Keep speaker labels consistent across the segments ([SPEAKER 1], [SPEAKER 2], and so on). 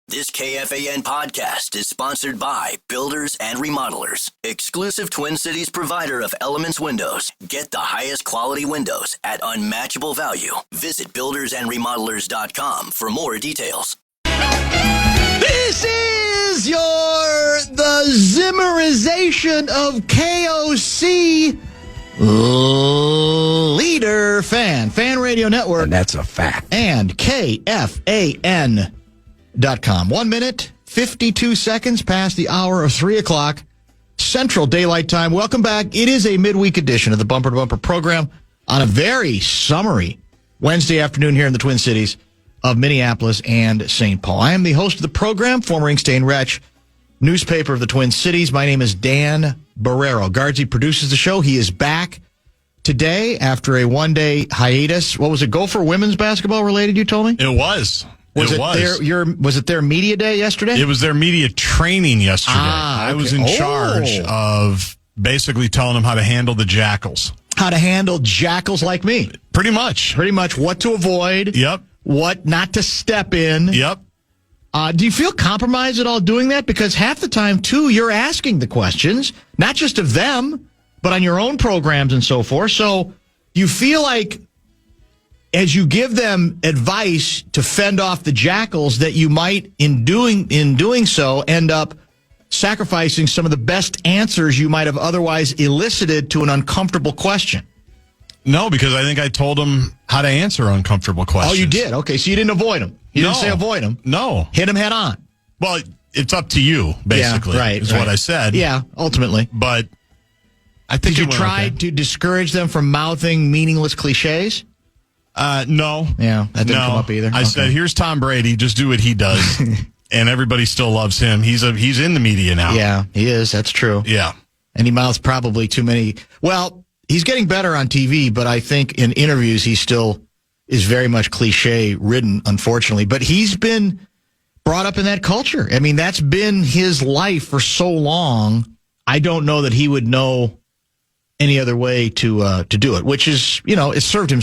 [SPEAKER 1] This KFAN podcast is sponsored by Builders and Remodelers, exclusive Twin Cities provider of Elements Windows. Get the highest quality windows at unmatchable value. Visit buildersandremodelers.com for more details.
[SPEAKER 2] This is the Zimmerization of KOC leader fan radio network.
[SPEAKER 3] And that's a fact.
[SPEAKER 2] And KFAN.com. 1 minute, 52 seconds past the hour of 3 o'clock Central Daylight Time. Welcome back. It is a midweek edition of the Bumper to Bumper program on a very summery Wednesday afternoon here in the Twin Cities of Minneapolis and St. Paul. I am the host of the program, former Inkstein Wretch, newspaper of the Twin Cities. My name is Dan Barreiro. Guardsy produces the show. He is back today after a one-day hiatus. What was it, Gopher women's basketball related, you told me?
[SPEAKER 4] It was.
[SPEAKER 2] Was it their media day yesterday?
[SPEAKER 4] It was their media training yesterday. Okay. I was in charge of basically telling them how to handle the jackals.
[SPEAKER 2] How to handle jackals like me.
[SPEAKER 4] Pretty much.
[SPEAKER 2] What to avoid.
[SPEAKER 4] Yep.
[SPEAKER 2] What not to step in.
[SPEAKER 4] Yep.
[SPEAKER 2] Do you feel compromised at all doing that? Because half the time, too, you're asking the questions, not just of them, but on your own programs and so forth. So you feel like as you give them advice to fend off the jackals that you might, in doing so, end up sacrificing some of the best answers you might have otherwise elicited to an uncomfortable question.
[SPEAKER 4] No, because I think I told them how to answer uncomfortable questions.
[SPEAKER 2] Oh, you did? Okay, so you didn't avoid them. You didn't say avoid them.
[SPEAKER 4] No.
[SPEAKER 2] Hit them head on.
[SPEAKER 4] Well, it's up to you, basically, is what I said.
[SPEAKER 2] Yeah, ultimately.
[SPEAKER 4] But I think
[SPEAKER 2] did you try to discourage them from mouthing meaningless cliches?
[SPEAKER 4] No.
[SPEAKER 2] Yeah, that didn't come up either.
[SPEAKER 4] I said, here's Tom Brady. Just do what he does. And everybody still loves him. He's in the media now.
[SPEAKER 2] Yeah, he is. That's true.
[SPEAKER 4] Yeah.
[SPEAKER 2] And he mouths probably too many. Well, he's getting better on TV, but I think in interviews he still is very much cliche-ridden, unfortunately. But he's been brought up in that culture. I mean, that's been his life for so long. I don't know that he would know any other way to do it, which is, it served him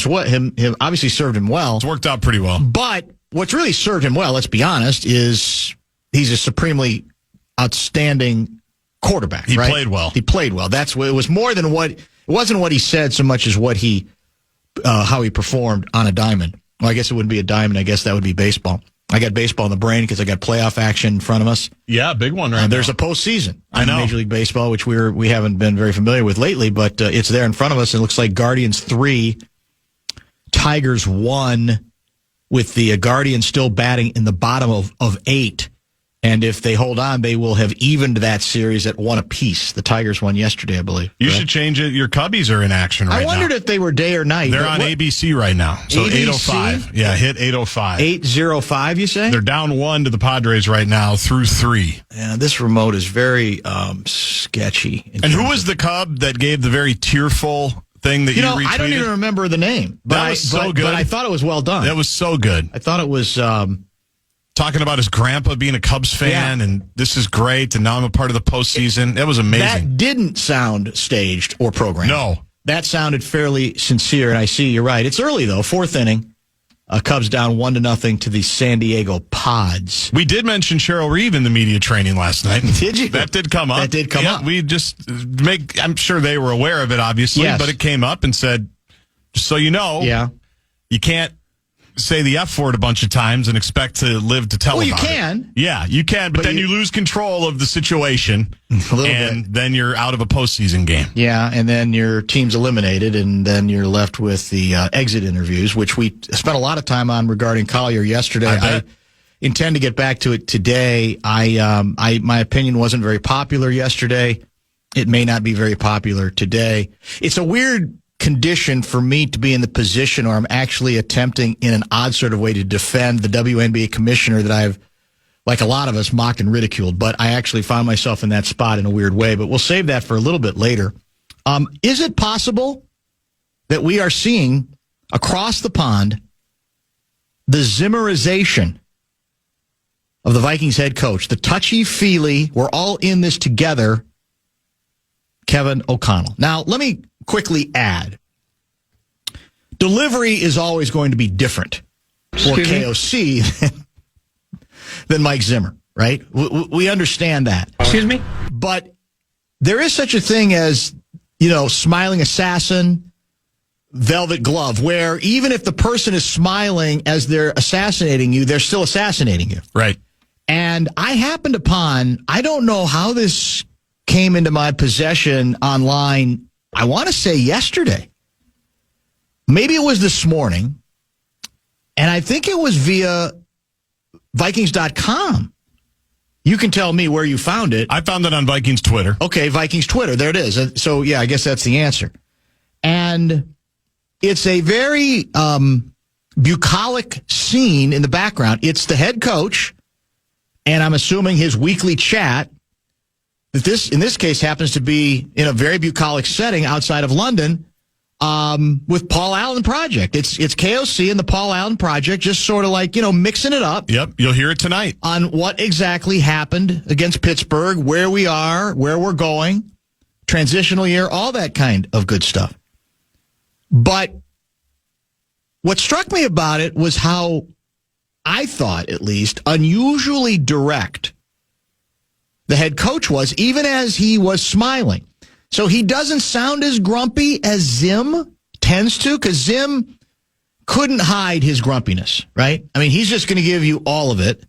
[SPEAKER 2] obviously served him well.
[SPEAKER 4] It's worked out pretty well.
[SPEAKER 2] But what's really served him well, let's be honest, is he's a supremely outstanding quarterback.
[SPEAKER 4] He played well.
[SPEAKER 2] He played well. It was more than it wasn't what he said so much as what how he performed on a diamond. Well, I guess it wouldn't be a diamond. I guess that would be baseball. I got baseball in the brain because I got playoff action in front of us.
[SPEAKER 4] Yeah, big one right now.
[SPEAKER 2] There's a postseason.
[SPEAKER 4] I know.
[SPEAKER 2] Major League Baseball, which we haven't been very familiar with lately, but it's there in front of us. It looks like Guardians 3, Tigers 1, with the Guardians still batting in the bottom of 8. And if they hold on, they will have evened that series at 1 apiece. The Tigers won yesterday, I believe.
[SPEAKER 4] You should change it. Your Cubbies are in action right now.
[SPEAKER 2] I wondered if they were day or night.
[SPEAKER 4] They're on ABC right now. So
[SPEAKER 2] ABC?
[SPEAKER 4] 8:05. Yeah, hit 8:05.
[SPEAKER 2] 8:05, you say?
[SPEAKER 4] They're down 1 to the Padres right now through 3.
[SPEAKER 2] Yeah, this remote is very sketchy.
[SPEAKER 4] And who was the Cub that gave the very tearful thing that you retweeted?
[SPEAKER 2] I don't even remember the name.
[SPEAKER 4] That was so good.
[SPEAKER 2] But I thought it was well done.
[SPEAKER 4] That was so good.
[SPEAKER 2] I thought it was
[SPEAKER 4] talking about his grandpa being a Cubs fan, and this is great, and now I'm a part of the postseason. That was amazing.
[SPEAKER 2] That didn't sound staged or programmed.
[SPEAKER 4] No.
[SPEAKER 2] That sounded fairly sincere, and I see you're right. It's early, though, 4th inning. Cubs down 1-0 to the San Diego Pods.
[SPEAKER 4] We did mention Cheryl Reeve in the media training last night.
[SPEAKER 2] Did you?
[SPEAKER 4] That did come up.
[SPEAKER 2] That did come up.
[SPEAKER 4] We just I'm sure they were aware of it, obviously, but it came up and said, just so you know, you can't say the F word a bunch of times and expect to live to tell about it.
[SPEAKER 2] Well, you can.
[SPEAKER 4] Yeah, you can, but then you lose control of the situation, and then you're out of a postseason game.
[SPEAKER 2] Yeah, and then your team's eliminated, and then you're left with the exit interviews, which we spent a lot of time on regarding Collier yesterday. I intend to get back to it today. My opinion wasn't very popular yesterday. It may not be very popular today. It's a weird condition for me to be in the position, or I'm actually attempting in an odd sort of way to defend the WNBA commissioner that I've, like a lot of us, mocked and ridiculed. But I actually found myself in that spot in a weird way. But we'll save that for a little bit later. Is it possible that we are seeing across the pond the Zimmerization of the Vikings head coach, the touchy-feely, we're all in this together, Kevin O'Connell? Now, let me quickly add, delivery is always going to be different for KOC than Mike Zimmer, right? We understand that.
[SPEAKER 3] Excuse me?
[SPEAKER 2] But there is such a thing as, smiling assassin, velvet glove, where even if the person is smiling as they're assassinating you, they're still assassinating you.
[SPEAKER 4] Right.
[SPEAKER 2] And I happened upon, I don't know how this came into my possession online, I want to say yesterday. Maybe it was this morning. And I think it was via Vikings.com. You can tell me where you found it.
[SPEAKER 4] I found it on Vikings Twitter.
[SPEAKER 2] Okay, Vikings Twitter. There it is. So, yeah, I guess that's the answer. And it's a very bucolic scene in the background. It's the head coach, and I'm assuming his weekly chat, that in this case, happens to be in a very bucolic setting outside of London, with Paul Allen Project. It's KOC and the Paul Allen Project, just sort of like, mixing it up.
[SPEAKER 4] Yep, you'll hear it tonight.
[SPEAKER 2] On what exactly happened against Pittsburgh, where we are, where we're going, transitional year, all that kind of good stuff. But what struck me about it was how, I thought at least, unusually direct the head coach was, even as he was smiling. So he doesn't sound as grumpy as Zim tends to, because Zim couldn't hide his grumpiness, right? I mean, he's just going to give you all of it.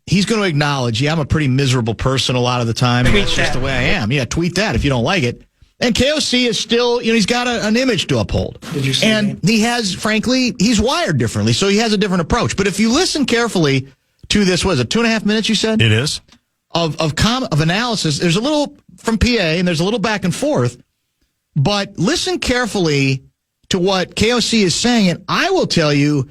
[SPEAKER 2] He's going to acknowledge, I'm a pretty miserable person a lot of the time. That's just the way I am. Yeah, tweet that if you don't like it. And KOC is still, he's got an image to uphold.
[SPEAKER 3] Did you see
[SPEAKER 2] and he has, frankly, he's wired differently, so he has a different approach. But if you listen carefully to this, what is it, 2.5 minutes, you said?
[SPEAKER 4] It is.
[SPEAKER 2] Of analysis, there's a little from PA, and there's a little back and forth. But listen carefully to what KOC is saying, and I will tell you,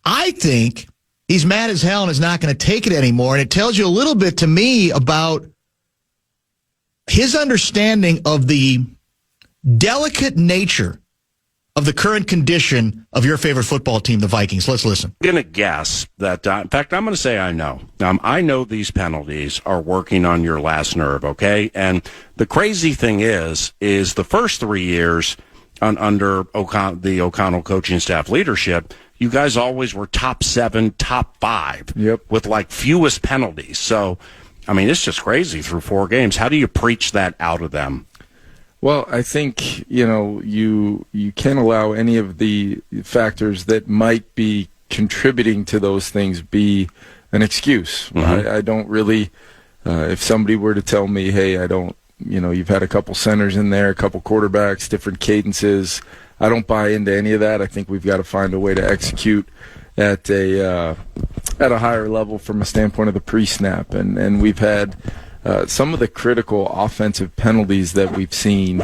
[SPEAKER 2] I think he's mad as hell and is not going to take it anymore. And it tells you a little bit to me about his understanding of the delicate nature of the current condition of your favorite football team, the Vikings. Let's listen.
[SPEAKER 5] I'm going to guess that, in fact, I'm going to say I know. I know these penalties are working on your last nerve, okay? And the crazy thing is the first 3 years under the O'Connell coaching staff leadership, you guys always were top 7, top 5 with like fewest penalties. So, I mean, it's just crazy through 4 games. How do you preach that out of them?
[SPEAKER 6] Well, I think, you can't allow any of the factors that might be contributing to those things be an excuse. Mm-hmm. I don't really, if somebody were to tell me, hey, I don't, you've had a couple centers in there, a couple quarterbacks, different cadences, I don't buy into any of that. I think we've got to find a way to execute at a higher level from a standpoint of the pre-snap. And we've had some of the critical offensive penalties that we've seen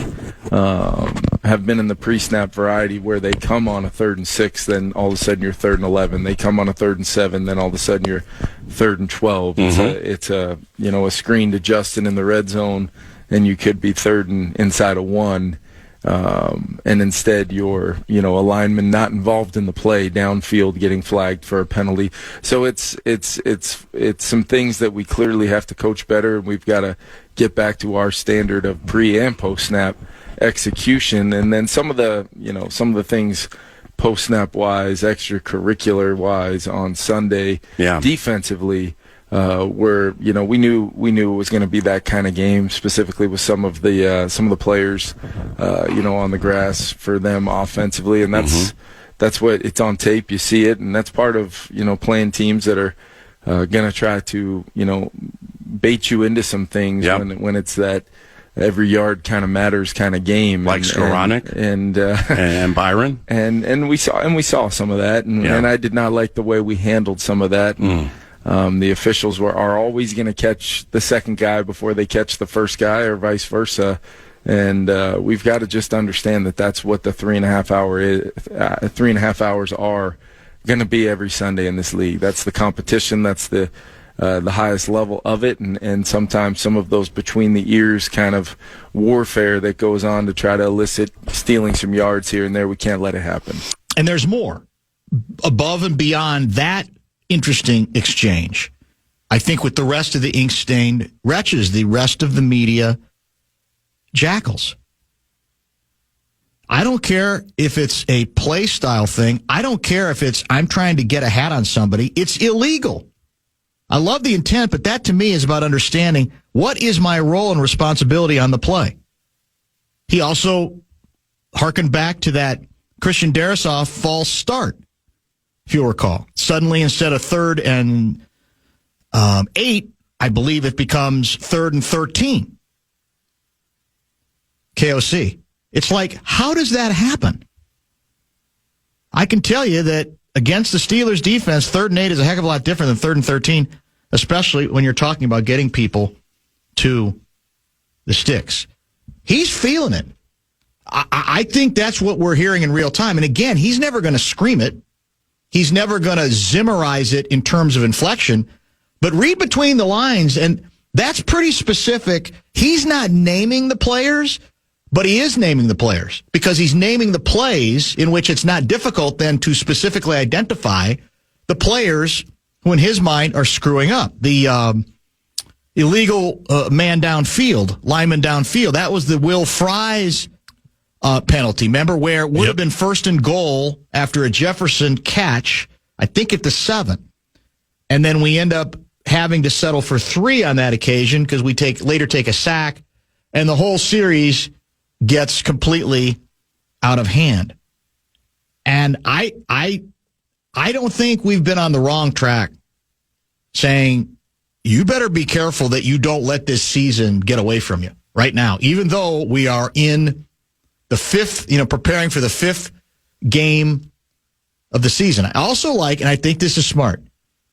[SPEAKER 6] have been in the pre-snap variety, where they come on a 3rd and 6, then all of a sudden you're 3rd and 11. They come on a 3rd and 7, then all of a sudden you're 3rd and 12. Mm-hmm. It's a screen to Justin in the red zone, and you could be 3rd and inside of 1. And instead you're, a lineman not involved in the play downfield getting flagged for a penalty. So it's some things that we clearly have to coach better, and we've got to get back to our standard of pre and post snap execution. And then some of the things post snap wise, extracurricular wise on Sunday, defensively, where we knew it was going to be that kind of game, specifically with some of the players, on the grass for them offensively, and that's what it's on tape. You see it, and that's part of playing teams that are going to try to bait you into some things when it's that every yard kind of matters kind of game,
[SPEAKER 5] like Skoranek and Byron, and we saw some of that, and I did not like the way we handled some of that. The officials are always going to catch the second guy before they catch the first guy, or vice versa. And we've got to just understand that that's what the 3.5 hours are going to be every Sunday in this league. That's the competition. That's the highest level of it. And sometimes some of those between the ears kind of warfare that goes on to try to elicit stealing some yards here and there, we can't let it happen.
[SPEAKER 2] And there's more above and beyond that interesting exchange. I think with the rest of the ink-stained wretches, the rest of the media jackals. I don't care if it's a play style thing. I don't care if it's I'm trying to get a hat on somebody. It's illegal. I love the intent, but that to me is about understanding what is my role and responsibility on the play. He also harkened back to that Christian Darrisaw false start, if you'll recall. Suddenly, instead of 3rd and 8, I believe it becomes 3rd and 13. KOC. It's like, how does that happen? I can tell you that against the Steelers defense, 3rd and 8 is a heck of a lot different than 3rd and 13, especially when you're talking about getting people to the sticks. He's feeling it. I think that's what we're hearing in real time. And again, he's never going to scream it. He's never going to Zimmerize it in terms of inflection. But read between the lines, and that's pretty specific. He's not naming the players, but he is naming the players because he's naming the plays in which it's not difficult then to specifically identify the players who in his mind are screwing up. The illegal man downfield, lineman downfield, that was the Will Fries penalty. Remember where it would have been 1st and goal after a Jefferson catch, I think at the 7. And then we end up having to settle for 3 on that occasion because we later take a sack, and the whole series gets completely out of hand. And I don't think we've been on the wrong track saying you better be careful that you don't let this season get away from you right now, even though we are in the 5th, preparing for the 5th game of the season. I also like, and I think this is smart,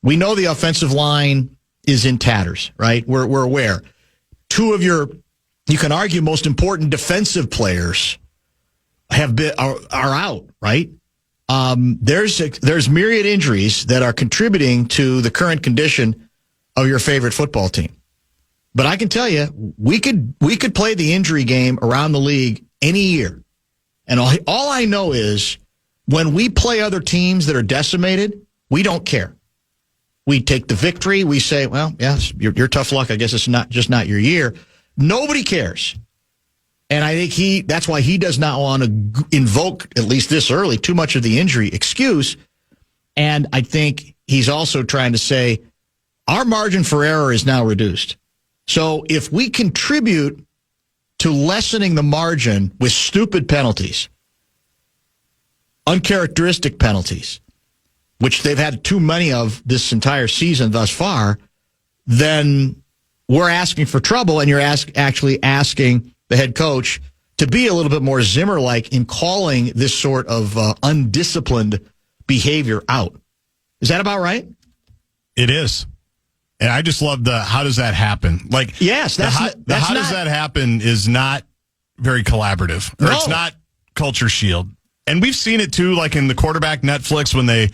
[SPEAKER 2] we know the offensive line is in tatters, right? We're aware. 2 of your, you can argue, most important defensive players are out, right? There's myriad injuries that are contributing to the current condition of your favorite football team. But I can tell you, we could play the injury game around the league any year. And all I know is when we play other teams that are decimated, we don't care. We take the victory. We say, well, yes, you're tough luck. I guess it's not your year. Nobody cares. And I think that's why he does not want to invoke, at least this early, too much of the injury excuse. And I think he's also trying to say our margin for error is now reduced. So if we contribute to lessening the margin with stupid penalties, uncharacteristic penalties, which they've had too many of this entire season thus far, then we're asking for trouble, and you're actually asking the head coach to be a little bit more Zimmer-like in calling this sort of undisciplined behavior out. Is that about right?
[SPEAKER 4] It is. And I just love how does that happen? Like,
[SPEAKER 2] yes,
[SPEAKER 4] how does that happen is not very collaborative. Or it's not culture shield. And we've seen it too, like in the quarterback Netflix when they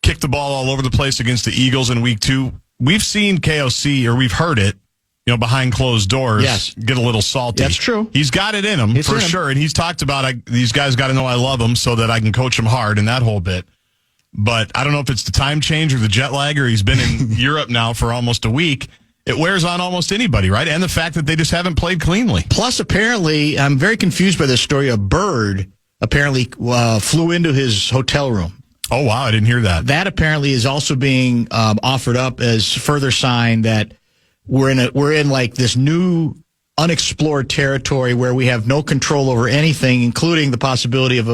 [SPEAKER 4] kicked the ball all over the place against the Eagles in week 2. We've seen KOC, or we've heard it, behind closed doors, get a little salty.
[SPEAKER 2] That's true.
[SPEAKER 4] He's got it in him, for sure. And he's talked about, these guys got to know I love them so that I can coach them hard and that whole bit. But I don't know if it's the time change or the jet lag, or he's been in Europe now for almost a week. It wears on almost anybody, right? And the fact that they just haven't played cleanly.
[SPEAKER 2] Plus, apparently, I'm very confused by this story. A bird apparently flew into his hotel room.
[SPEAKER 4] Oh, wow. I didn't hear that.
[SPEAKER 2] That apparently is also being offered up as further sign that we're in like this new unexplored territory where we have no control over anything, including the possibility of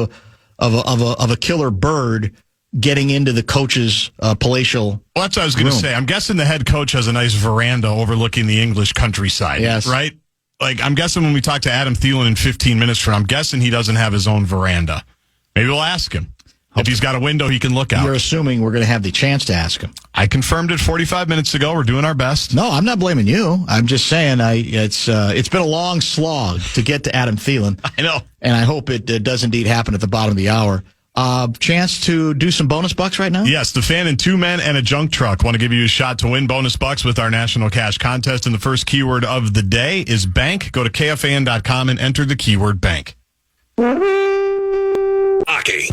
[SPEAKER 2] a killer bird getting into the coach's palatial.
[SPEAKER 4] Well, that's what I was going to say. I'm guessing the head coach has a nice veranda overlooking the English countryside.
[SPEAKER 2] Yes.
[SPEAKER 4] Right? Like, I'm guessing when we talk to Adam Thielen in 15 minutes from now, I'm guessing he doesn't have his own veranda. Maybe we'll ask him. If he's got a window, he can look out.
[SPEAKER 2] You're assuming we're going to have the chance to ask him.
[SPEAKER 4] I confirmed it 45 minutes ago. We're doing our best.
[SPEAKER 2] No, I'm not blaming you. I'm just saying it's been a long slog to get to Adam Thielen.
[SPEAKER 4] I know.
[SPEAKER 2] And I hope it does indeed happen at the bottom of the hour. Chance to do some bonus bucks right now?
[SPEAKER 4] Yes, the fan and 2 men and a junk truck. Want to give you a shot to win bonus bucks with our national cash contest. And the first keyword of the day is bank. Go to KFAN.com and enter the keyword bank.
[SPEAKER 3] Hockey.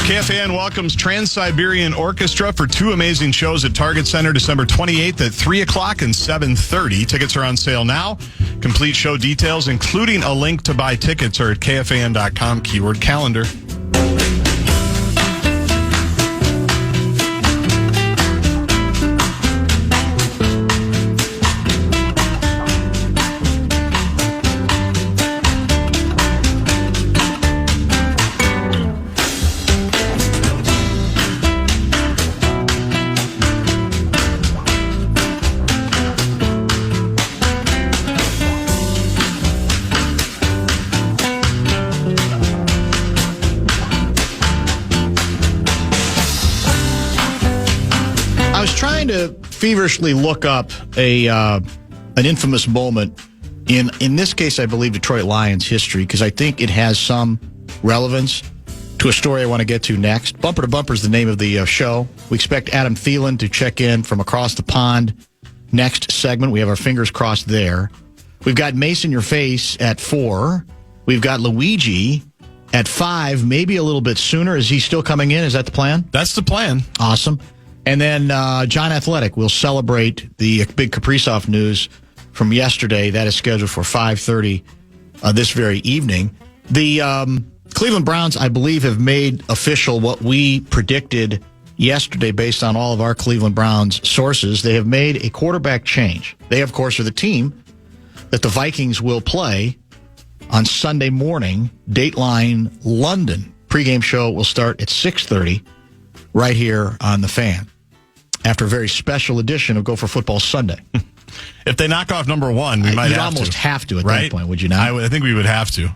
[SPEAKER 4] KFAN welcomes Trans-Siberian Orchestra for 2 amazing shows at Target Center December 28th at 3 o'clock and 7:30. Tickets are on sale now. Complete show details, including a link to buy tickets, are at KFAN.com, keyword calendar.
[SPEAKER 2] was trying to feverishly look up an infamous moment in this case, I believe, Detroit Lions history, because I think it has some relevance to a story I want to get to next. Bumper to Bumper is the name of the show. We expect Adam Thielen to check in from across the pond next segment. We have our fingers crossed there. We've got Mason Your Face at 4. We've got Luigi at 5, maybe a little bit sooner. Is he still coming in? Is that the plan?
[SPEAKER 4] That's the plan.
[SPEAKER 2] Awesome. And then John Athletic will celebrate the big Kaprizov news from yesterday. That is scheduled for 5:30 this very evening. The Cleveland Browns, I believe, have made official what we predicted yesterday based on all of our Cleveland Browns sources. They have made a quarterback change. They, of course, are the team that the Vikings will play on Sunday morning, Dateline London. Pregame show will start at 6:30 right here on the Fan after a very special edition of Go for Football Sunday.
[SPEAKER 4] If they knock off number 1, we might
[SPEAKER 2] almost have to at
[SPEAKER 4] right?
[SPEAKER 2] that point, would you not?
[SPEAKER 4] I think we would have to.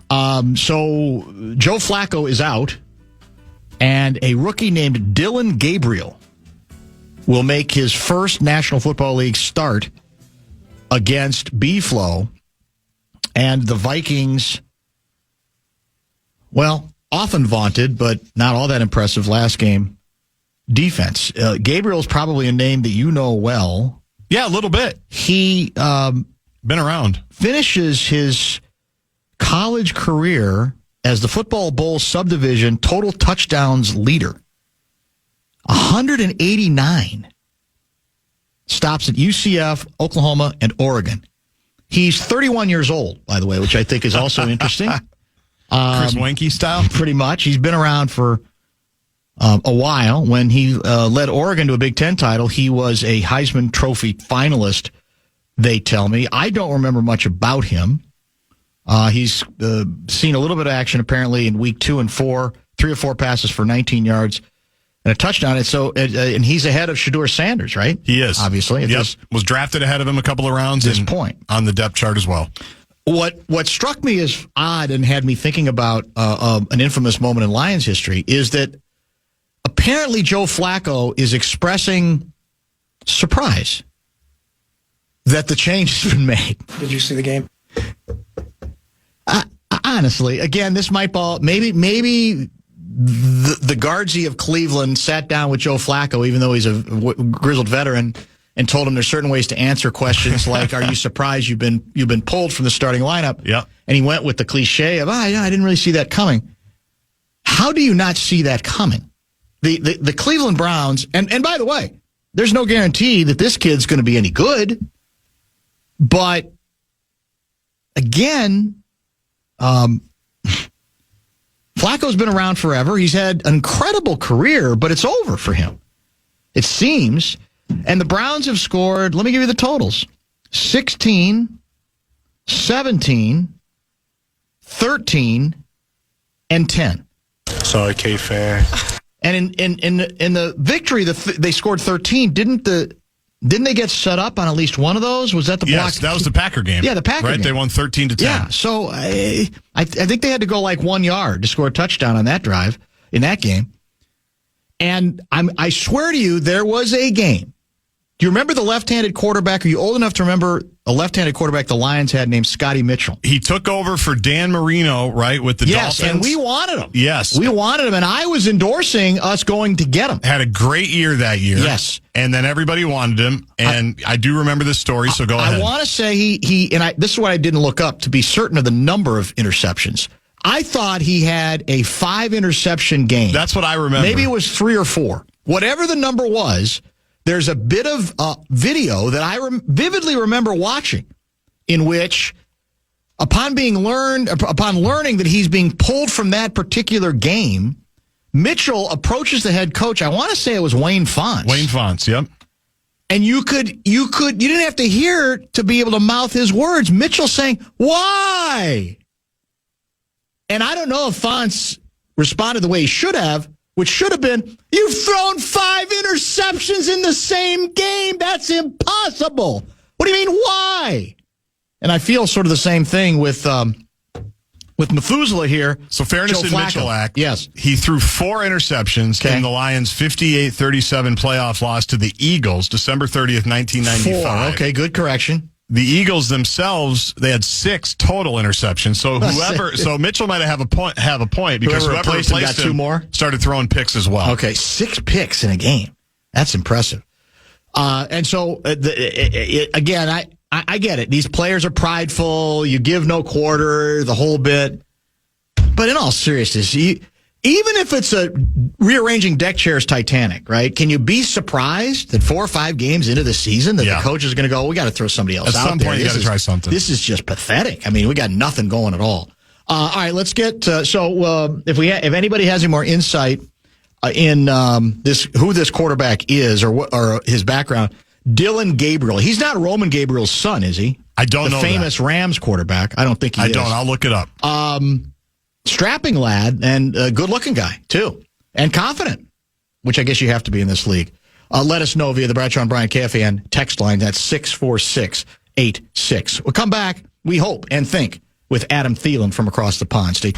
[SPEAKER 2] So Joe Flacco is out, and a rookie named Dylan Gabriel will make his first National Football League start against B-Flow. And the Vikings, well, often vaunted, but not all that impressive last game defense. Gabriel's probably a name that you know well.
[SPEAKER 4] Yeah, a little bit.
[SPEAKER 2] He
[SPEAKER 4] been around.
[SPEAKER 2] Finishes his college career as the Football Bowl subdivision total touchdowns leader. 189. Stops at UCF, Oklahoma, and Oregon. He's 31 years old, by the way, which I think is also interesting.
[SPEAKER 4] Chris Wenke style?
[SPEAKER 2] Pretty much. He's been around for a while. When he led Oregon to a Big Ten title, he was a Heisman Trophy finalist, they tell me. I don't remember much about him. He's seen a little bit of action, apparently, in week 2 and 4, 3 or 4 passes for 19 yards and a touchdown. And so, and he's ahead of Shedeur Sanders, right?
[SPEAKER 4] He is.
[SPEAKER 2] Obviously.
[SPEAKER 4] Yep. Was drafted ahead of him a couple of rounds.
[SPEAKER 2] At this point.
[SPEAKER 4] On the depth chart as well.
[SPEAKER 2] What struck me as odd and had me thinking about an infamous moment in Lions history is that apparently Joe Flacco is expressing surprise that the change has been made.
[SPEAKER 3] Did you see the game?
[SPEAKER 2] Honestly, again, this might maybe the Guardsy of Cleveland sat down with Joe Flacco, even though he's a grizzled veteran, and told him there's certain ways to answer questions like, "Are you surprised you've been pulled from the starting lineup?"
[SPEAKER 4] Yeah,
[SPEAKER 2] and he went with the cliche of, I didn't really see that coming." How do you not see that coming? The Cleveland Browns, and by the way, there's no guarantee that this kid's going to be any good, but again, Flacco's been around forever. He's had an incredible career, but it's over for him, it seems. And the Browns have scored, let me give you the totals, 16, 17, 13, and 10.
[SPEAKER 3] Sorry, KFAN.
[SPEAKER 2] And in the victory, they scored 13. Didn't they get set up on at least one of those? Was that the block?
[SPEAKER 4] Yes, that was the Packer game.
[SPEAKER 2] Yeah, the Packer game.
[SPEAKER 4] Right, they won 13-10.
[SPEAKER 2] Yeah, so I think they had to go like 1 yard to score a touchdown on that drive in that game. And I swear to you, there was a game. Do you remember the left-handed quarterback? Are you old enough to remember a left-handed quarterback the Lions had named Scotty Mitchell?
[SPEAKER 4] He took over for Dan Marino, right, with the Dolphins.
[SPEAKER 2] Yes, and we wanted him.
[SPEAKER 4] Yes.
[SPEAKER 2] We wanted him, and I was endorsing us going to get him.
[SPEAKER 4] Had a great year that year.
[SPEAKER 2] Yes.
[SPEAKER 4] And then everybody wanted him, and I do remember this story, so go ahead.
[SPEAKER 2] I want to say this is what I didn't look up to be certain of the number of interceptions. I thought he had a 5-interception game.
[SPEAKER 4] That's what I remember.
[SPEAKER 2] Maybe it was 3 or 4. Whatever the number was, there's a bit of video that I vividly remember watching in which, upon learning that he's being pulled from that particular game, Mitchell approaches the head coach. I want to say it was Wayne Fonts.
[SPEAKER 4] Wayne Fonts, yep.
[SPEAKER 2] And you didn't have to hear to be able to mouth his words. Mitchell saying, "Why?" And I don't know if Fonts responded the way he should have, which should have been, "You've thrown 5 interceptions in the same game. That's impossible. What do you mean, why?" And I feel sort of the same thing with With Methuselah here.
[SPEAKER 4] So fairness
[SPEAKER 2] Joe
[SPEAKER 4] in
[SPEAKER 2] Flacco.
[SPEAKER 4] Mitchell,
[SPEAKER 2] Yes.
[SPEAKER 4] He threw 4 interceptions in the Lions' 58-37 playoff loss to the Eagles, December 30th, 1995.
[SPEAKER 2] 4. Okay, good correction.
[SPEAKER 4] The Eagles themselves, they had 6 total interceptions. So Mitchell might have a point because whoever replaced him
[SPEAKER 2] got 2 more.
[SPEAKER 4] Started throwing picks as well.
[SPEAKER 2] Okay, 6 picks in a game. That's impressive. And so again, I get it. These players are prideful. You give no quarter, the whole bit. But in all seriousness, even if it's a rearranging deck chairs Titanic, right? Can you be surprised that 4 or 5 games into the season that the coach is going to go, we got to throw somebody else out there?
[SPEAKER 4] At some point, you got to try something.
[SPEAKER 2] This is just pathetic. I mean, we got nothing going at all. All right, let's get if anybody has any more insight in who this quarterback is or his background. Dylan Gabriel. He's not Roman Gabriel's son, is he?
[SPEAKER 4] I don't know.
[SPEAKER 2] The famous Rams quarterback. I don't think he is.
[SPEAKER 4] I don't. I'll look it up.
[SPEAKER 2] Strapping lad and a good-looking guy, too. And confident, which I guess you have to be in this league. Let us know via the Bradshaw and Bryant KFAN text line. That's 64686. We'll come back, we hope and think, with Adam Thielen from across the pond. Steve.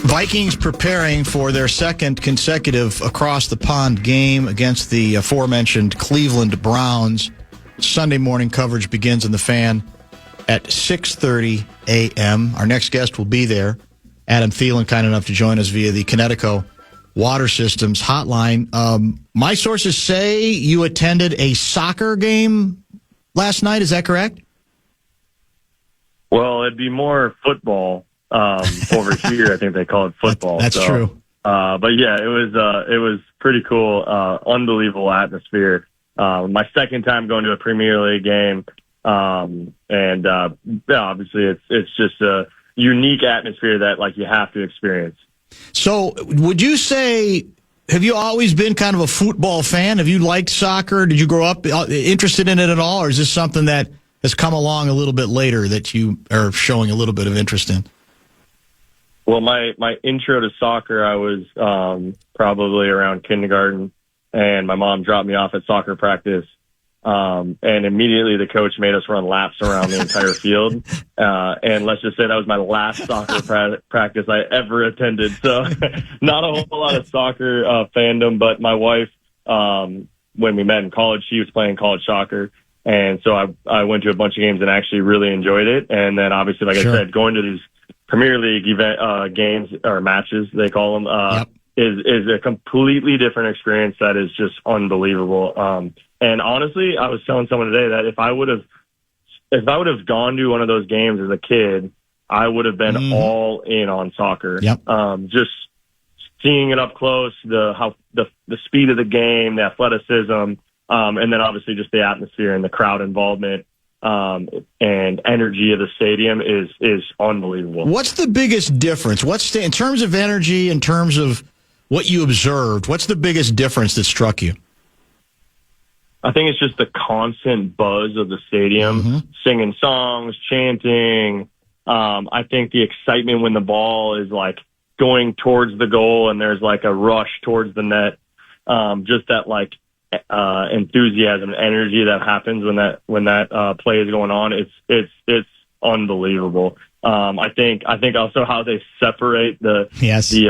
[SPEAKER 2] Vikings preparing for their second consecutive across-the-pond game against the aforementioned Cleveland Browns. Sunday morning coverage begins in the Fan at 6:30 a.m. Our next guest will be there. Adam Thielen, kind enough to join us via the Connecticut Water Systems hotline. My sources say you attended a soccer game last night. Is that correct?
[SPEAKER 7] Well, it'd be more football. Over here, I think they call it football.
[SPEAKER 2] That's true.
[SPEAKER 7] But yeah, it was pretty cool. Unbelievable atmosphere. My second time going to a Premier League game. Obviously it's just a unique atmosphere that you have to experience.
[SPEAKER 2] So would you say, have you always been kind of a football fan? Have you liked soccer? Did you grow up interested in it at all? Or is this something that has come along a little bit later that you are showing a little bit of interest in?
[SPEAKER 7] Well, my intro to soccer, I was probably around kindergarten, and my mom dropped me off at soccer practice, and immediately the coach made us run laps around the entire field. And let's just say that was my last soccer practice I ever attended. So not a whole lot of soccer fandom, but my wife, when we met in college, she was playing college soccer. And so I went to a bunch of games and actually really enjoyed it. And then obviously, like I said, going to these Premier League games or matches, they call them, is a completely different experience that is just unbelievable. And honestly, I was telling someone today that if I would have gone to one of those games as a kid, I would have been all in on soccer. Just seeing it up close, the speed of the game, the athleticism, and then obviously just the atmosphere and the crowd involvement. And energy of the stadium is unbelievable.
[SPEAKER 2] What's the biggest difference? In terms of energy, in terms of what you observed, what's the biggest difference that struck you?
[SPEAKER 7] I think it's just the constant buzz of the stadium, singing songs, chanting. I think the excitement when the ball is going towards the goal and there's a rush towards the net. Just that enthusiasm and energy that happens when that play is going on. It's unbelievable. I think also how they separate the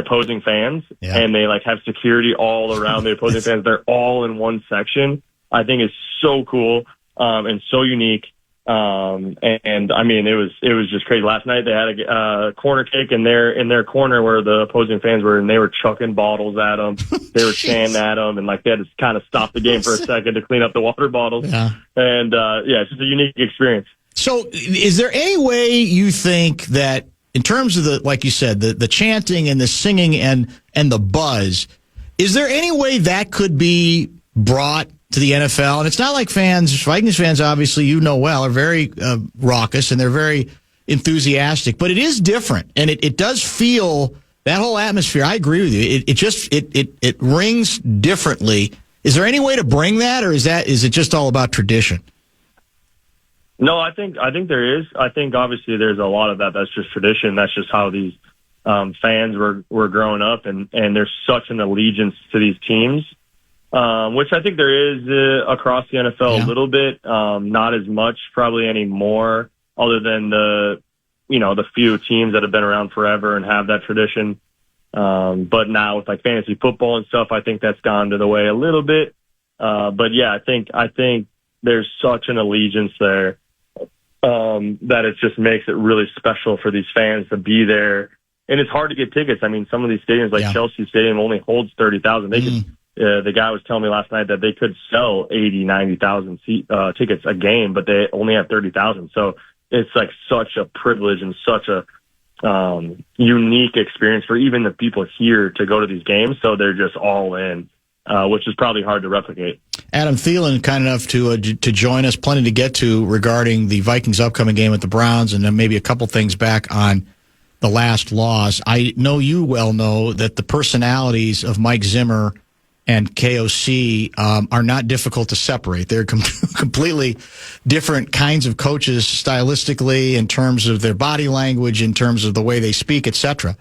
[SPEAKER 7] opposing fans and they have security all around the opposing fans. They're all in one section. I think it's so cool and so unique. And I mean, it was just crazy. Last night they had a corner kick in their corner where the opposing fans were, and they were chucking bottles at them. They were chanting at them, and they had to kind of stop the game for a second to clean up the water bottles. And it's just a unique experience. So, is there any way you think that, in terms of
[SPEAKER 2] like you said, the chanting and the singing and the buzz, is there any way that could be brought to the NFL? And it's not like Vikings fans, obviously, are very raucous and they're very enthusiastic, but it is different. And it does feel, that whole atmosphere, I agree with you, it rings differently. Is there any way to bring that, or is it just all about tradition?
[SPEAKER 7] No, I think there is. I think obviously there's a lot of that. That's just tradition. That's just how these fans were growing up, and there's such an allegiance to these teams. which I think there is across the NFL a little bit, not as much probably anymore, other than the few teams that have been around forever and have that tradition. But now with like fantasy football and stuff, I think that's gone to the way a little bit. But yeah, I think there's such an allegiance there that it just makes it really special for these fans to be there. And it's hard to get tickets. I mean, some of these stadiums, like Chelsea Stadium, only holds 30,000. They could. The guy was telling me last night that they could sell 80, 90,000 tickets a game, but they only have 30,000. So it's like such a privilege and such a unique experience for even the people here to go to these games. So they're just all in, which is probably hard to replicate.
[SPEAKER 2] Adam Thielen, kind enough to join us. Plenty to get to regarding the Vikings' upcoming game with the Browns, and then maybe a couple things back on the last loss. I know you well know that the personalities of Mike Zimmer and KOC are not difficult to separate. They're completely different kinds of coaches stylistically, in terms of their body language, in terms of the way they speak, etc.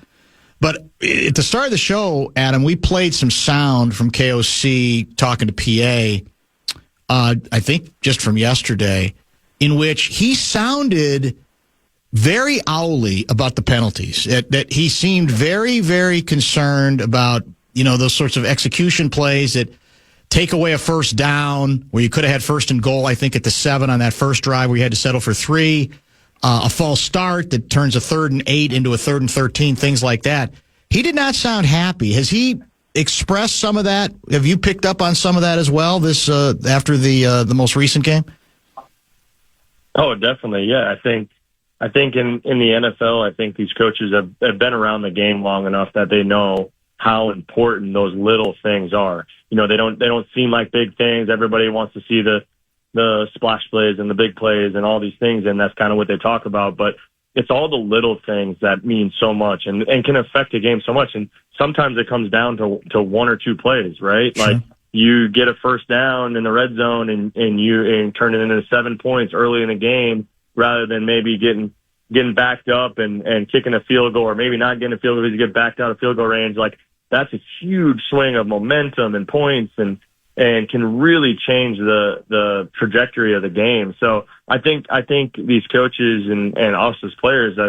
[SPEAKER 2] But at the start of the show, Adam, we played some sound from KOC talking to PA, I think just from yesterday, in which he sounded very owly about the penalties, that he seemed very, very concerned about those sorts of execution plays that take away a first down where you could have had first and goal, I think, at the 7 on that first drive where you had to settle for 3, a false start that turns a 3rd and 8 into a 3rd and 13, things like that. He did not sound happy. Has he expressed some of that? Have you picked up on some of that as well this after the most recent game?
[SPEAKER 7] Oh, definitely. Yeah, I think in the NFL, I think these coaches have been around the game long enough that they know how important those little things are. They don't seem like big things. Everybody wants to see the splash plays and the big plays and all these things, and that's kind of what they talk about. But it's all the little things that mean so much and can affect a game so much. And sometimes it comes down to 1 or 2 plays, right? Sure. Like you get a first down in the red zone and turn it into 7 points early in the game, rather than maybe getting backed up and kicking a field goal, or maybe not getting a field goal because you get backed out of field goal range. Like, that's a huge swing of momentum and points and can really change the trajectory of the game. So I think these coaches and us as players,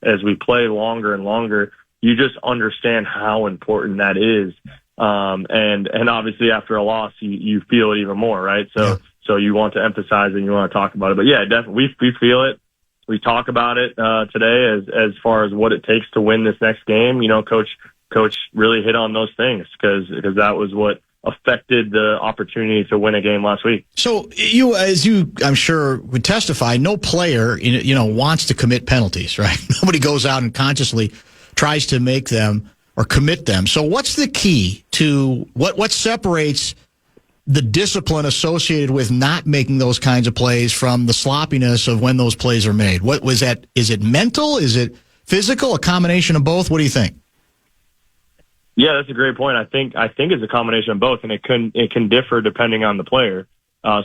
[SPEAKER 7] as we play longer and longer, you just understand how important that is. And obviously after a loss, you feel it even more, right? So you want to emphasize it and you want to talk about it. But yeah, definitely we feel it. We talk about it today as far as what it takes to win this next game. Coach really hit on those things because that was what affected the opportunity to win a game last week.
[SPEAKER 2] So as you, I'm sure, would testify, no player, wants to commit penalties, right? Nobody goes out and consciously tries to make them or commit them. So what's the key to what separates the discipline associated with not making those kinds of plays from the sloppiness of when those plays are made? What was that? Is it mental? Is it physical? A combination of both? What do you think?
[SPEAKER 7] Yeah, that's a great point. I think it's a combination of both, and it can differ depending on the player.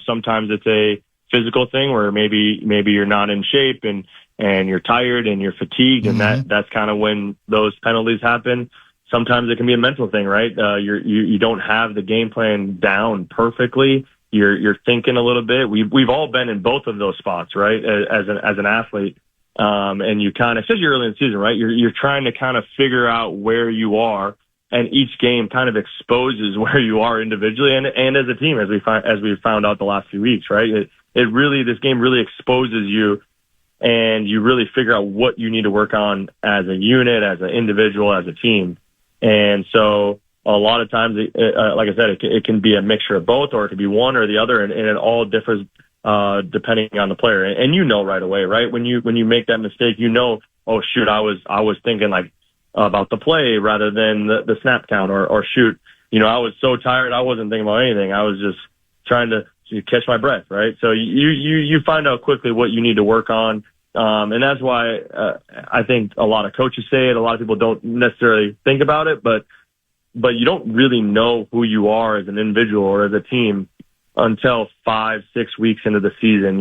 [SPEAKER 7] Sometimes it's a physical thing where maybe you're not in shape and you're tired and you're fatigued, and that's kind of when those penalties happen. Sometimes it can be a mental thing, right? You don't have the game plan down perfectly. You're thinking a little bit. We've all been in both of those spots, right? As an athlete, and you kind of, especially early in the season, right? You're trying to kind of figure out where you are, and each game kind of exposes where you are individually and as a team, as we've found out the last few weeks, right? This game really exposes you, and you really figure out what you need to work on as a unit, as an individual, as a team. And so a lot of times, like I said, it can be a mixture of both, or it could be one or the other, and it all differs depending on the player. And right away, right? When you make that mistake, oh shoot, I was thinking like about the play rather than the snap count, or shoot, I was so tired I wasn't thinking about anything. I was just trying to catch my breath, right? So you find out quickly what you need to work on. And that's why I think a lot of coaches say it. A lot of people don't necessarily think about it, but you don't really know who you are as an individual or as a team until 5-6 weeks into the season.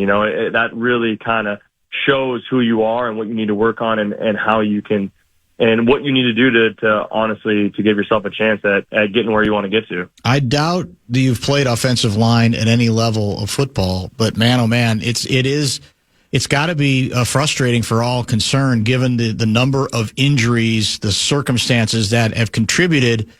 [SPEAKER 7] That really kind of shows who you are and what you need to work on, and how you can and what you need to do to honestly to give yourself a chance at getting where you want to get to.
[SPEAKER 2] I doubt that you've played offensive line at any level of football, but man, oh man, it's got to be frustrating for all concerned, given the number of injuries, the circumstances that have contributed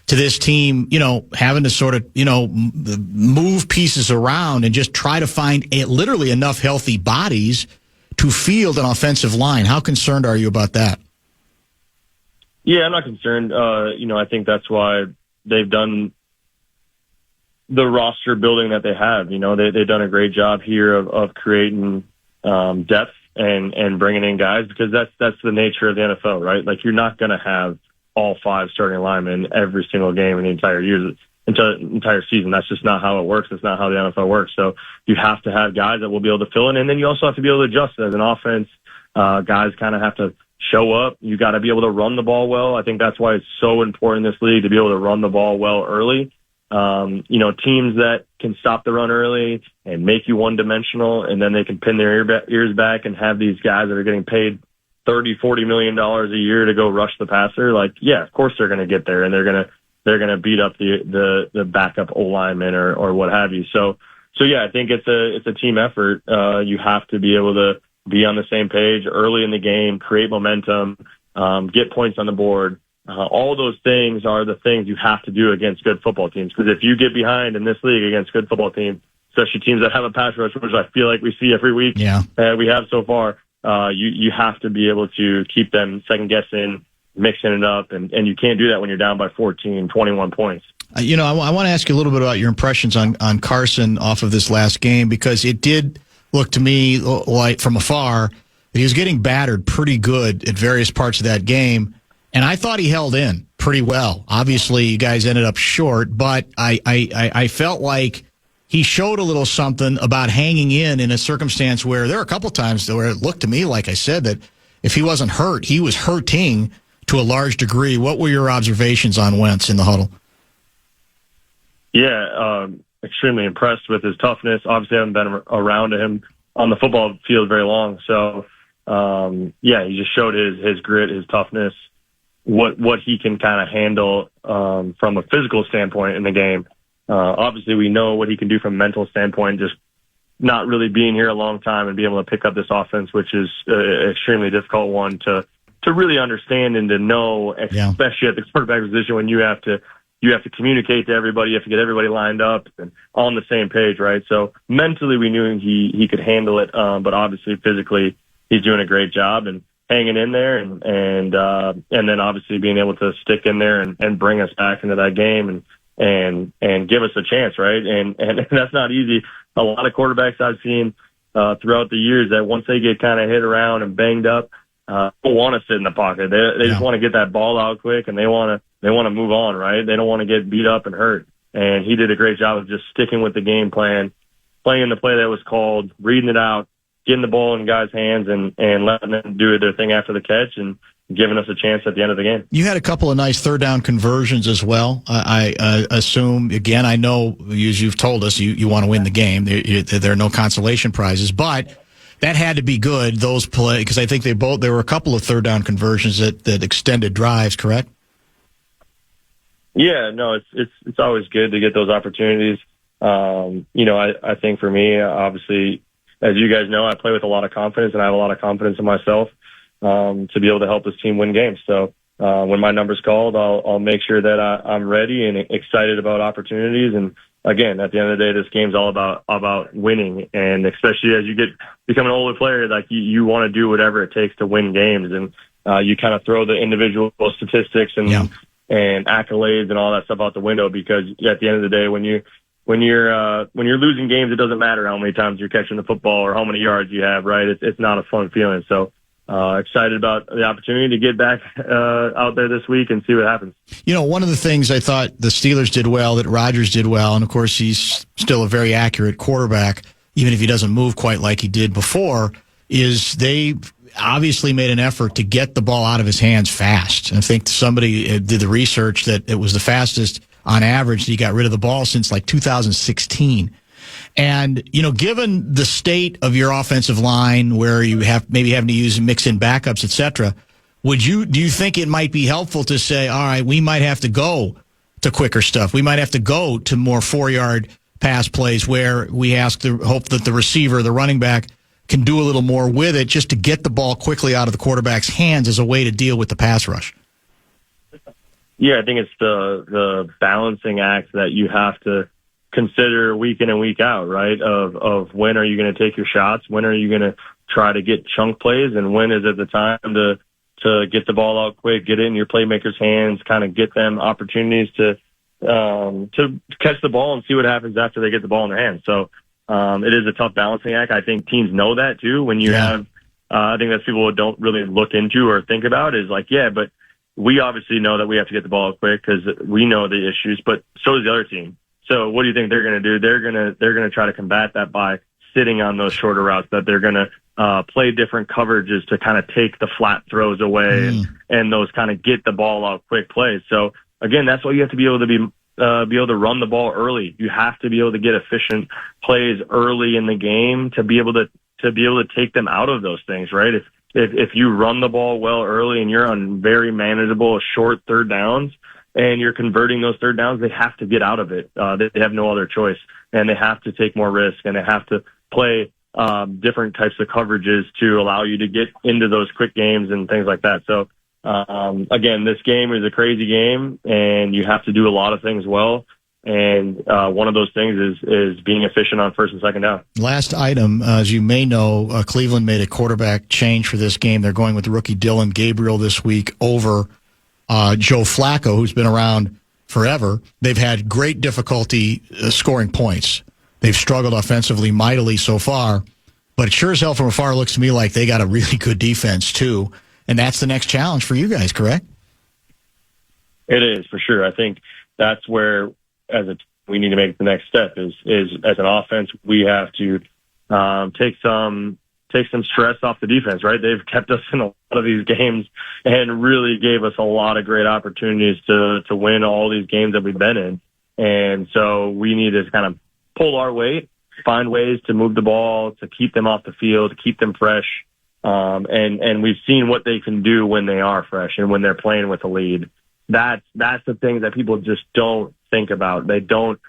[SPEAKER 2] to this team, having to sort of, move pieces around and just try to find literally enough healthy bodies to field an offensive line. How concerned are you about that?
[SPEAKER 7] Yeah, I'm not concerned. I think that's why they've done the roster building that they have. They've done a great job here of creating depth and bringing in guys, because that's the nature of the NFL, right? Like, you're not going to have all 5 starting linemen every single game in the entire season. That's just not how it works. It's not how the NFL works. So you have to have guys that will be able to fill in, and then you also have to be able to adjust as an offense. Guys kind of have to show up. You got to be able to run the ball well. I think that's why it's so important in this league to be able to run the ball well early. Teams that can stop the run early and make you one-dimensional, and then they can pin their ears back and have these guys that are getting paid $30-40 million a year to go rush the passer. Like, yeah, of course they're going to get there, and they're going to beat up the backup O lineman or what have you. So yeah, I think it's a team effort. You have to be able to be on the same page early in the game, create momentum, get points on the board. All those things are the things you have to do against good football teams. Because if you get behind in this league against good football teams, especially teams that have a pass rush, which I feel like we see every week, we have so far, you have to be able to keep them second guessing, mixing it up, and you can't do that when you're down by 14, 21 points.
[SPEAKER 2] I want to ask you a little bit about your impressions on Carson off of this last game, because it did look to me like from afar that he was getting battered pretty good at various parts of that game, and I thought he held in pretty well. Obviously, you guys ended up short, but I felt like he showed a little something about hanging in a circumstance where there were a couple times where it looked to me, like I said, that if he wasn't hurt, he was hurting to a large degree. What were your observations on Wentz in the huddle?
[SPEAKER 7] Yeah, extremely impressed with his toughness. Obviously, I haven't been around him on the football field very long. So, he just showed his grit, his toughness, what he can kind of handle from a physical standpoint in the game. Obviously, we know what he can do from a mental standpoint, just not really being here a long time and being able to pick up this offense, which is an extremely difficult one to really understand and to know, especially at the quarterback position when you have to communicate to everybody, you have to get everybody lined up and on the same page, right? So mentally we knew he could handle it, but obviously physically he's doing a great job and hanging in there and then obviously being able to stick in there and bring us back into that game and give us a chance, right? And that's not easy. A lot of quarterbacks I've seen throughout the years that once they get kind of hit around and banged up, don't want to sit in the pocket. They just want to get that ball out quick, and they want to move on, right? They don't want to get beat up and hurt. And he did a great job of just sticking with the game plan, playing the play that was called, reading it out, getting the ball in guys' hands, and letting them do their thing after the catch, and giving us a chance at the end of the game. You
[SPEAKER 2] had a couple of nice third down conversions as well. I assume, again, I know, as you've told us, you want to win the game. There are no consolation prizes, but that had to be good, those play, because I think there were a couple of third down conversions that extended drives, correct?
[SPEAKER 7] Yeah, no, it's always good to get those opportunities. I think for me, obviously, as you guys know, I play with a lot of confidence, and I have a lot of confidence in myself to be able to help this team win games. So when my number's called, I'll make sure that I'm ready and excited about opportunities. And again, at the end of the day, this game's all about winning, and especially as you become an older player, like you want to do whatever it takes to win games, and you kind of throw the individual statistics and accolades and all that stuff out the window, because at the end of the day, when you're losing games, it doesn't matter how many times you're catching the football or how many yards you have, right? It's not a fun feeling. So excited about the opportunity to get back out there this week and see what happens.
[SPEAKER 2] One of the things I thought the Steelers did well, that Rodgers did well, and of course he's still a very accurate quarterback, even if he doesn't move quite like he did before, is they obviously made an effort to get the ball out of his hands fast. And I think somebody did the research that it was the fastest on average that he got rid of the ball since like 2016. And, given the state of your offensive line where you have maybe having to mix in backups, et cetera, do you think it might be helpful to say, all right, we might have to go to quicker stuff. We might have to go to more 4-yard pass plays where we hope that the receiver, the running back, can do a little more with it just to get the ball quickly out of the quarterback's hands as a way to deal with the pass rush.
[SPEAKER 7] Yeah, I think it's the balancing act that you have to consider week in and week out, right? Of when are you going to take your shots? When are you going to try to get chunk plays? And when is it the time to get the ball out quick, get it in your playmakers' hands, kind of get them opportunities to catch the ball and see what happens after they get the ball in their hands. So it is a tough balancing act. I think teams know that too. When you have, I think that's people don't really look into or think about is like, yeah, but we obviously know that we have to get the ball out quick because we know the issues, but so does the other team. So what do you think they're going to do? They're going to try to combat that by sitting on those shorter routes, that they're going to play different coverages to kind of take the flat throws away and those kind of get the ball out quick plays. So again, that's why you have to be able to run the ball early. You have to be able to get efficient plays early in the game to be able to take them out of those things, right? If you run the ball well early and you're on very manageable short third downs and you're converting those third downs, they have to get out of it. They have no other choice, and they have to take more risk, and they have to play different types of coverages to allow you to get into those quick games and things like that. So again, this game is a crazy game, and you have to do a lot of things well. And one of those things is being efficient on first and second down.
[SPEAKER 2] Last item, as you may know, Cleveland made a quarterback change for this game. They're going with the rookie Dylan Gabriel this week over Joe Flacco, who's been around forever. They've had great difficulty scoring points. They've struggled offensively mightily so far, but it sure as hell from afar looks to me like they got a really good defense too. And that's the next challenge for you guys, correct?
[SPEAKER 7] It is, for sure. I think that's where we need to make the next step is as an offense, we have to take some stress off the defense, right? They've kept us in a lot of these games and really gave us a lot of great opportunities to win all these games that we've been in. And so we need to kind of pull our weight, find ways to move the ball, to keep them off the field, to keep them fresh. And we've seen what they can do when they are fresh and when they're playing with a lead. That's the thing that people just don't think about. They don't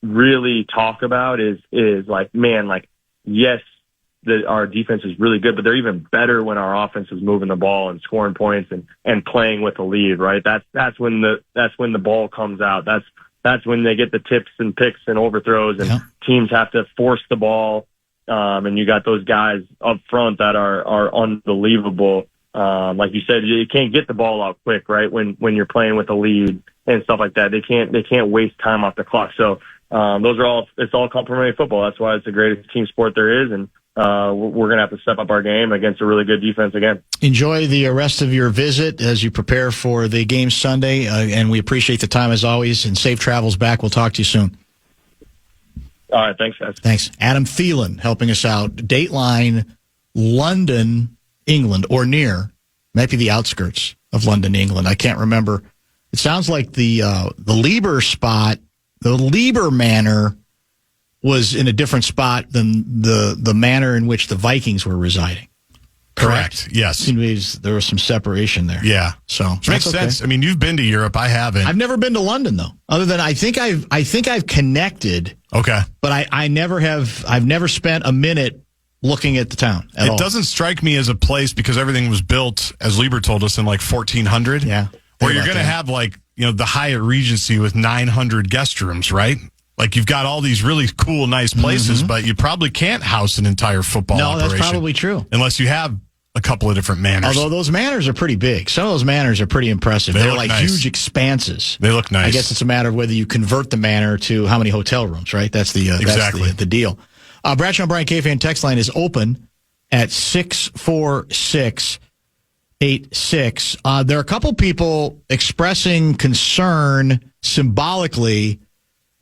[SPEAKER 7] really talk about is like, man, like, yes, our defense is really good, but they're even better when our offense is moving the ball and scoring points and playing with a lead, right? That's when the ball comes out. That's when they get the tips and picks and overthrows, and teams have to force the ball. And you got those guys up front that are unbelievable. Like you said, you can't get the ball out quick, right? When you're playing with a lead and stuff like that, they can't waste time off the clock. So, it's all complementary football. That's why it's the greatest team sport there is. And, we're going to have to step up our game against a really good defense again.
[SPEAKER 2] Enjoy the rest of your visit as you prepare for the game Sunday. And we appreciate the time as always, and safe travels back. We'll talk to you soon.
[SPEAKER 7] All right. Thanks, guys.
[SPEAKER 2] Thanks. Adam Thielen helping us out. Dateline, London, England, or near, might be the outskirts of London, England. I can't remember. It sounds like the Lieber spot, the Lieber Manor, was in a different spot than the manor in which the Vikings were residing.
[SPEAKER 4] Correct. Yes.
[SPEAKER 2] Anyways, there was some separation there.
[SPEAKER 4] Yeah.
[SPEAKER 2] So
[SPEAKER 4] which makes sense. I mean, you've been to Europe. I haven't.
[SPEAKER 2] I've never been to London though. Other than I think I've connected.
[SPEAKER 4] Okay.
[SPEAKER 2] But I never have. I've never spent a minute looking at the town at all.
[SPEAKER 4] It doesn't strike me as a place because everything was built, as Lieber told us, in like 1400.
[SPEAKER 2] Yeah.
[SPEAKER 4] Where you're going to have like, the Hyatt Regency with 900 guest rooms, right? Like you've got all these really cool, nice places, but you probably can't house an entire football operation.
[SPEAKER 2] No, that's probably true.
[SPEAKER 4] Unless you have a couple of different manors.
[SPEAKER 2] Although those manors are pretty big. Some of those manors are pretty impressive. They're like nice. Huge expanses.
[SPEAKER 4] They look nice.
[SPEAKER 2] I guess it's a matter of whether you convert the manor to how many hotel rooms, right? That's the
[SPEAKER 4] exactly
[SPEAKER 2] the deal. Bradshaw and Brian KFAN text line is open at 64686. There are a couple people expressing concern symbolically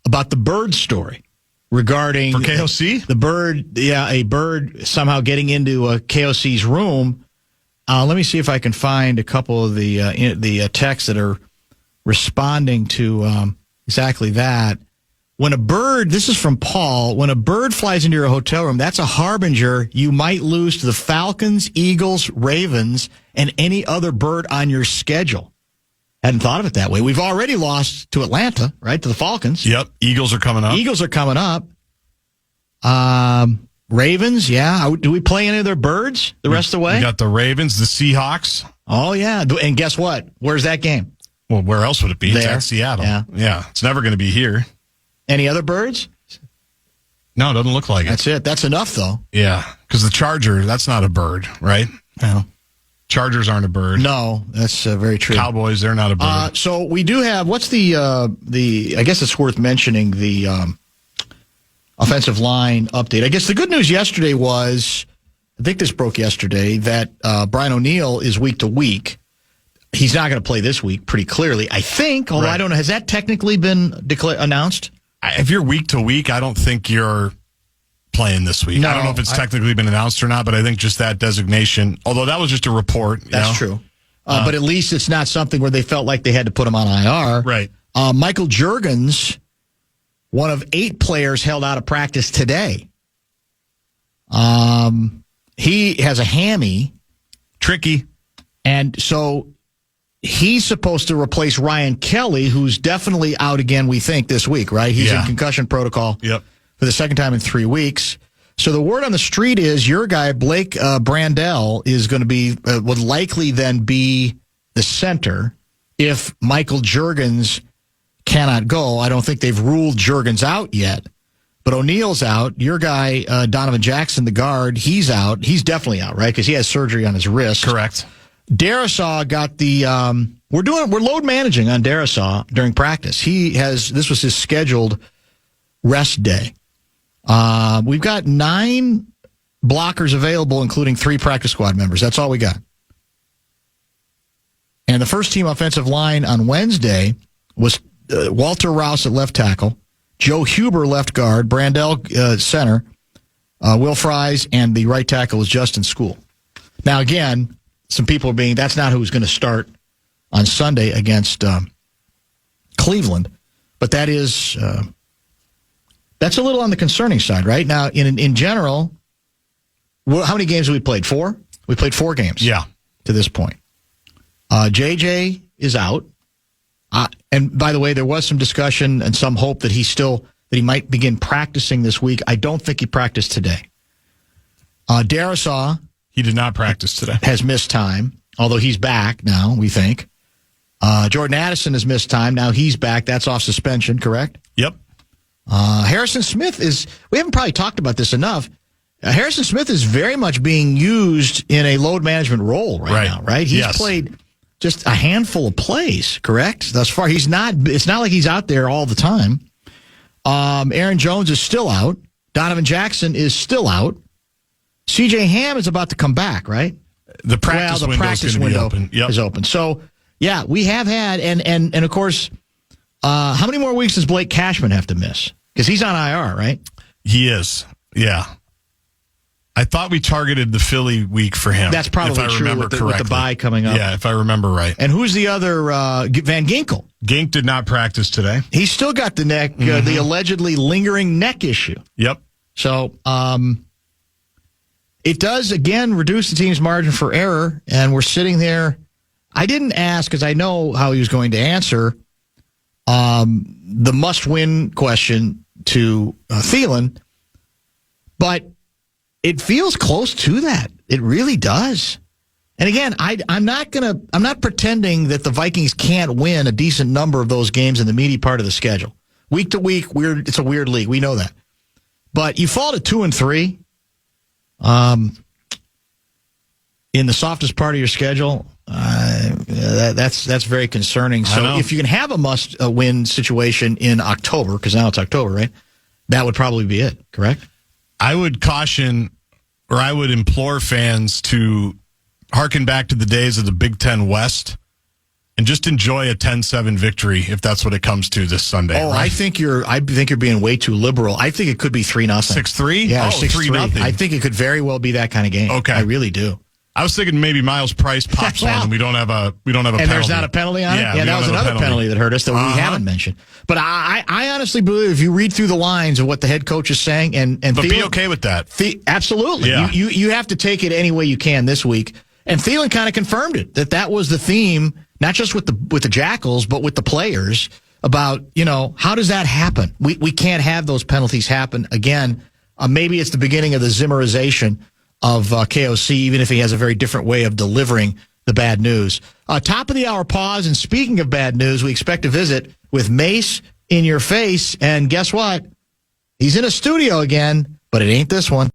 [SPEAKER 2] about the bird story regarding
[SPEAKER 4] for KOC?
[SPEAKER 2] The bird, a bird somehow getting into a KOC's room. Let me see if I can find a couple of the texts that are responding to exactly that. When a bird, this is from Paul, when a bird flies into your hotel room, that's a harbinger you might lose to the Falcons, Eagles, Ravens, and any other bird on your schedule. Hadn't thought of it that way. We've already lost to Atlanta, right, to the Falcons.
[SPEAKER 4] Yep, Eagles are coming up.
[SPEAKER 2] Eagles are coming up. Ravens, yeah. Do we play any of their birds the rest of the way?
[SPEAKER 4] We got the Ravens, the Seahawks.
[SPEAKER 2] Oh, yeah. And guess what? Where's that game?
[SPEAKER 4] Well, where else would it be? It's
[SPEAKER 2] There.
[SPEAKER 4] at Seattle.
[SPEAKER 2] Yeah.
[SPEAKER 4] It's never going to be here.
[SPEAKER 2] Any other birds?
[SPEAKER 4] No, it doesn't look like it.
[SPEAKER 2] That's it. That's enough, though.
[SPEAKER 4] Yeah, because the Charger, that's not a bird, right?
[SPEAKER 2] No.
[SPEAKER 4] Chargers aren't a bird.
[SPEAKER 2] No, that's very true.
[SPEAKER 4] Cowboys, they're not a bird.
[SPEAKER 2] So we do have, what's the I guess it's worth mentioning the offensive line update. I guess the good news yesterday was, I think this broke yesterday, that Brian O'Neill is week to week. He's not going to play this week, pretty clearly, I think, although
[SPEAKER 4] Right.
[SPEAKER 2] I don't know. Has that technically been announced?
[SPEAKER 4] If you're week to week, I don't think you're playing this week.
[SPEAKER 2] No,
[SPEAKER 4] I don't know if it's technically been announced or not, but I think just that designation, although that was just a report.
[SPEAKER 2] That's true. But at least it's not something where they felt like they had to put him on IR.
[SPEAKER 4] Right.
[SPEAKER 2] Michael Juergens, one of 8 players held out of practice today. He has a hammy.
[SPEAKER 4] Tricky.
[SPEAKER 2] And so he's supposed to replace Ryan Kelly, who's definitely out again, we think, this week, right? He's in concussion protocol for the second time in 3 weeks. So the word on the street is your guy, Blake Brandel, is going to be, would likely then be the center if Michael Juergens cannot go. I don't think they've ruled Juergens out yet. But O'Neill's out. Your guy, Donovan Jackson, the guard, he's out. He's definitely out, right? Because he has surgery on his wrist.
[SPEAKER 4] Correct.
[SPEAKER 2] Darisaw got the we're load managing on Darisaw during practice. This was his scheduled rest day. We've got 9 blockers available, including 3 practice squad members. That's all we got. And the first team offensive line on Wednesday was Walter Rouse at left tackle, Joe Huber left guard, Brandel center, Will Fries, and the right tackle was Justin School. Now again, some people are being, that's not who's going to start on Sunday against Cleveland, but that is that's a little on the concerning side, right? Now, in general, how many games have we played? 4? We played 4 games.
[SPEAKER 4] Yeah.
[SPEAKER 2] To this point. JJ is out. And by the way, there was some discussion and some hope that he might begin practicing this week. I don't think he practiced today. Darisaw,
[SPEAKER 4] he did not practice today.
[SPEAKER 2] Has missed time, although he's back now, we think. Jordan Addison has missed time. Now he's back. That's off suspension, correct?
[SPEAKER 4] Yep.
[SPEAKER 2] Harrison Smith we haven't probably talked about this enough. Harrison Smith is very much being used in a load management role right now, right? He's played just a handful of plays, correct? Thus far, it's not like he's out there all the time. Aaron Jones is still out. Donovan Jackson is still out. C.J. Ham is about to come back, right?
[SPEAKER 4] The practice window
[SPEAKER 2] is open. So, yeah, we have had, and of course, how many more weeks does Blake Cashman have to miss? Because he's on IR, right?
[SPEAKER 4] He is, yeah. I thought we targeted the Philly week for him.
[SPEAKER 2] That's probably true with the bye coming up.
[SPEAKER 4] Yeah, if I remember right.
[SPEAKER 2] And who's the other? Van Ginkel.
[SPEAKER 4] Gink did not practice today.
[SPEAKER 2] He's still got the neck, the allegedly lingering neck issue.
[SPEAKER 4] Yep.
[SPEAKER 2] So it does, again, reduce the team's margin for error. And we're sitting there. I didn't ask because I know how he was going to answer the must-win question to Thielen. But it feels close to that. It really does. And again, I'm not pretending that the Vikings can't win a decent number of those games in the meaty part of the schedule. Week to week, it's a weird league. We know that. But you fall to 2 and 3 in the softest part of your schedule. That's very concerning. So if you can have a must-win situation in October, because now it's October, right? That would probably be it, correct?
[SPEAKER 4] I would caution, or I would implore fans to hearken back to the days of the Big Ten West and just enjoy a 10-7 victory if that's what it comes to this Sunday.
[SPEAKER 2] Oh,
[SPEAKER 4] right?
[SPEAKER 2] I think you're being way too liberal. I think it could be 3-0.
[SPEAKER 4] 6-3?
[SPEAKER 2] Yeah,
[SPEAKER 4] 6-3.
[SPEAKER 2] I think it could very well be that kind of game.
[SPEAKER 4] Okay.
[SPEAKER 2] I really do.
[SPEAKER 4] I was thinking maybe Miles Price pops one and we don't have a penalty.
[SPEAKER 2] And there's not a penalty on it? Yeah, that was another penalty that hurt us that we haven't mentioned. But I honestly believe if you read through the lines of what the head coach is saying, but
[SPEAKER 4] be okay with that.
[SPEAKER 2] Absolutely.
[SPEAKER 4] Yeah.
[SPEAKER 2] You have to take it any way you can this week. And Thielen kind of confirmed it, that was the theme, not just with the Jackals, but with the players about, how does that happen? We can't have those penalties happen again. Maybe it's the beginning of the Zimmerization of KOC, even if he has a very different way of delivering the bad news. Top of the hour pause, and speaking of bad news, we expect to visit with Mace in your face, and guess what? He's in a studio again, but it ain't this one.